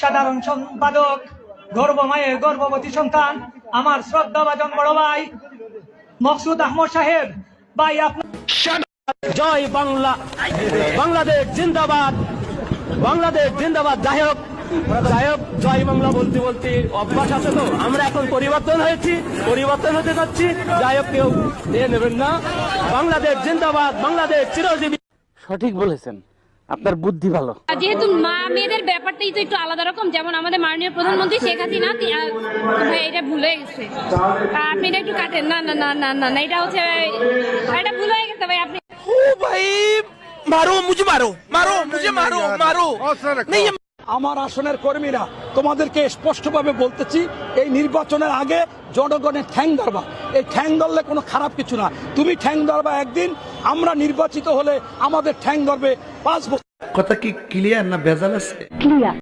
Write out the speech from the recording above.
সাধারণ সম্পাদক, গর্ভমায়ের গর্ভবতী সন্তান, আমার শ্রদ্ধাভাজন বড় ভাই মকসুদ আহমদ সাহেব ভাই, আপনার জয় বাংলা, বাংলাদেশ জিন্দাবাদ, বাংলাদেশ জিন্দাবাদ। যাই হোক জয় বাংলা বলতে বলতে অভ্যাস আছে, তো আমরা এখন পরিবর্তন হতে যাচ্ছি। যাই হোক, কেউ নিয়ে নেবেন না। বাংলাদেশ জিন্দাবাদ, বাংলাদেশ চিরজীবী। সঠিক বলেছেন, আপনার বুদ্ধি ভালো। যেহেতু মা মেয়েদের ব্যাপারটাই তো একটু আলাদা রকম, যেমন আমাদের মাননীয় প্রধানমন্ত্রী শেখ হাসিনা, ভাই এটা ভুল হয়ে গেছে, আপনি এটা একটু কাটেন। না না না না না না, এটা হচ্ছে এটা ভুল হয়ে গেছে ভাই। আপনি ভাই মারো, মুঝে মারো, মারো মুঝে, মারো মারো। আমার আসনের কর্মীরা তোমাদেরকে স্পষ্টভাবে বলতেছি, এই নির্বাচনের আগে জনগণের ঠ্যাং ধরবা। এই ঠ্যাং ধরলে কোনো খারাপ কিছু না। তুমি ঠ্যাং ধরবা একদিন, আমরা নির্বাচিত হলে আমাদের ঠ্যাং ধরবে 5 বছর। কথা কি ক্লিয়ার না ভেজাল আছে? ক্লিয়ার।